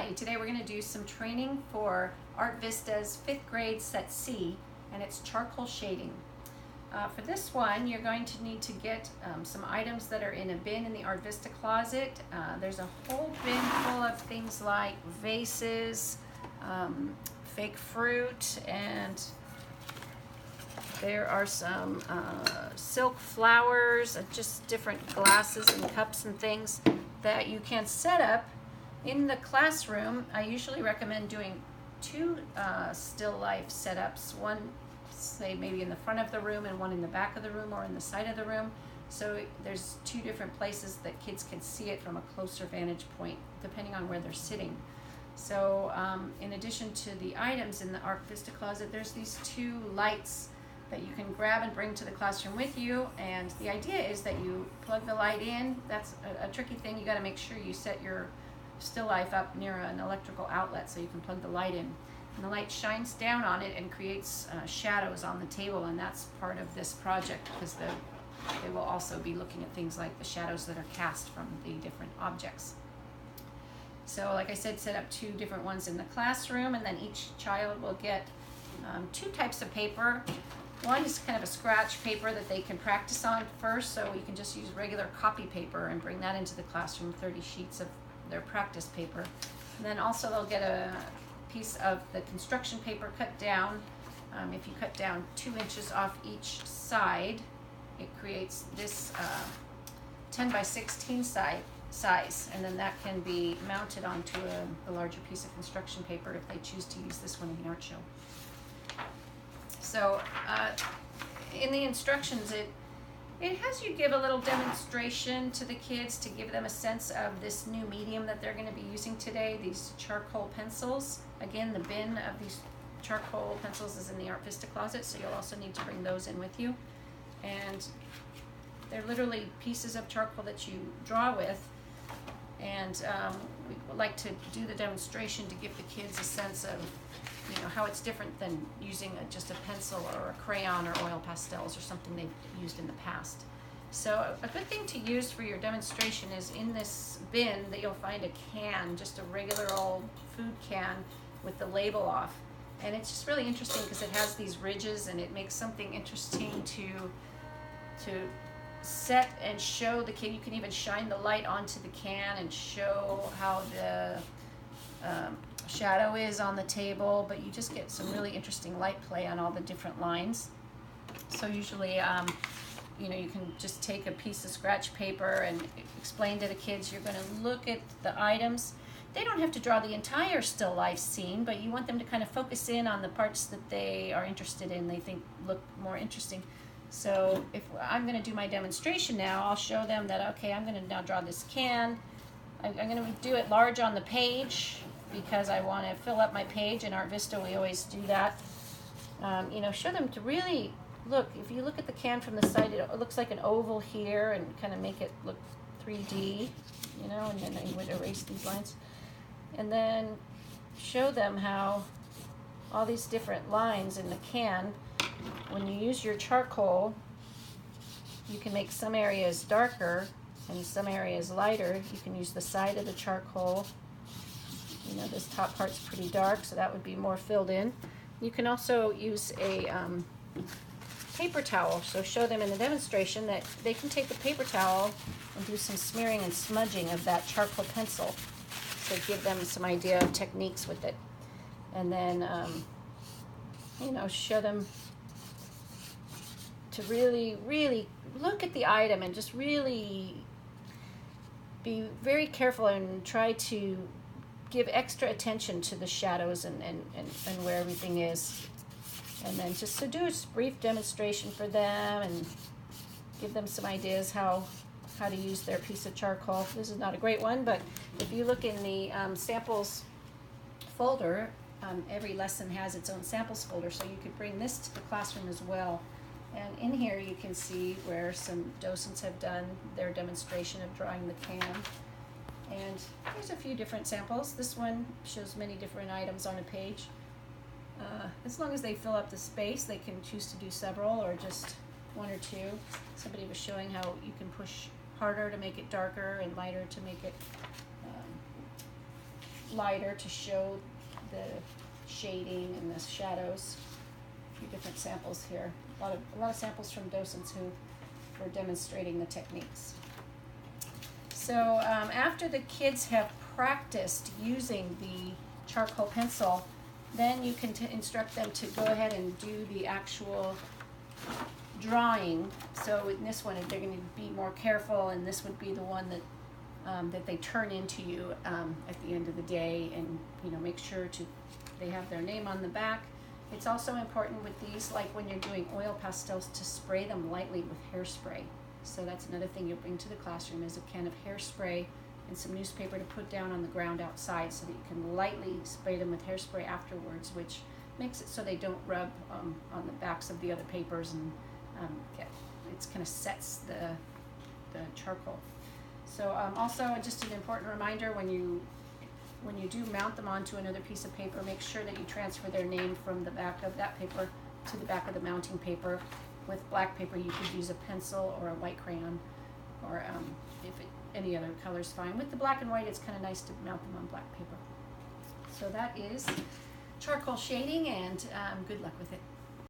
Hi, today we're going to do some training for Art Vista's 5th grade Set C, and it's charcoal shading. For this one, you're going to need to get some items that are in a bin in the Art Vista closet. There's a whole bin full of things like vases, fake fruit, and there are some silk flowers, just different glasses and cups and things that you can set up in the classroom. I usually recommend doing two still life setups, one say maybe in the front of the room and one in the back of the room or in the side of the room. So there's two different places that kids can see it from a closer vantage point depending on where they're sitting. So in addition to the items in the Art Vista closet, there's these two lights that you can grab and bring to the classroom with you, and the idea is that you plug the light in. That's a tricky thing. You got to make sure you set your still life up near an electrical outlet so you can plug the light in, and the light shines down on it and creates shadows on the table, and that's part of this project because they will also be looking at things like the shadows that are cast from the different objects. So like I said, set up two different ones in the classroom, and then each child will get two types of paper. One is kind of a scratch paper that they can practice on first, so you can just use regular copy paper and bring that into the classroom, 30 sheets of their practice paper. And then also they'll get a piece of the construction paper cut down. If you cut down 2 inches off each side, it creates this 10 by 16 size, and then that can be mounted onto a larger piece of construction paper if they choose to use this one in the art show. So in the instructions, it has you give a little demonstration to the kids to give them a sense of this new medium that they're going to be using today, these charcoal pencils. Again, the bin of these charcoal pencils is in the Art Vista closet, so you'll also need to bring those in with you. And they're literally pieces of charcoal that you draw with, and we would like to do the demonstration to give the kids a sense of how it's different than using just a pencil or a crayon or oil pastels or something they've used in the past. So a good thing to use for your demonstration is in this bin that you'll find a can, just a regular old food can with the label off. And it's just really interesting because it has these ridges, and it makes something interesting to set and show the kid. You can even shine the light onto the can and show how the shadow is on the table, but you just get some really interesting light play on all the different lines. So usually you can just take a piece of scratch paper and explain to the kids you're going to look at the items. They don't have to draw the entire still life scene, but you want them to kind of focus in on the parts that they are interested in, they think look more interesting. So if I'm going to do my demonstration now, I'll show them that, okay, I'm going to now draw this can. I'm going to do it large on the page because I want to fill up my page. In Art Vista, we always do that. Show them to really look. If you look at the can from the side, it looks like an oval here, and kind of make it look 3D, and then I would erase these lines. And then show them how all these different lines in the can, when you use your charcoal, you can make some areas darker and some areas lighter. You can use the side of the charcoal. This top part's pretty dark, so that would be more filled in. You can also use a paper towel. So show them in the demonstration that they can take a paper towel and do some smearing and smudging of that charcoal pencil. So give them some idea of techniques with it. And then, show them to really, really look at the item and just really be very careful and try to give extra attention to the shadows and where everything is. And then just so do a brief demonstration for them and give them some ideas how to use their piece of charcoal. This is not a great one, but if you look in the samples folder, every lesson has its own samples folder, so you could bring this to the classroom as well. And in here you can see where some docents have done their demonstration of drawing the can. And there's a few different samples. This one shows many different items on a page. As long as they fill up the space, they can choose to do several or just one or two. Somebody was showing how you can push harder to make it darker and lighter to make it lighter to show the shading and the shadows. A few different samples here. A lot of samples from docents who were demonstrating the techniques. So after the kids have practiced using the charcoal pencil, then you can instruct them to go ahead and do the actual drawing. So in this one, they're going to be more careful, and this would be the one that they turn into you at the end of the day, and make sure they have their name on the back. It's also important with these, like when you're doing oil pastels, to spray them lightly with hairspray. So that's another thing you'll bring to the classroom, is a can of hairspray and some newspaper to put down on the ground outside, so that you can lightly spray them with hairspray afterwards, which makes it so they don't rub on the backs of the other papers, and it kind of sets the charcoal. So also just an important reminder, when you do mount them onto another piece of paper, make sure that you transfer their name from the back of that paper to the back of the mounting paper. With black paper, you could use a pencil or a white crayon, or any other color is fine. With the black and white, it's kind of nice to mount them on black paper. So that is charcoal shading, and good luck with it.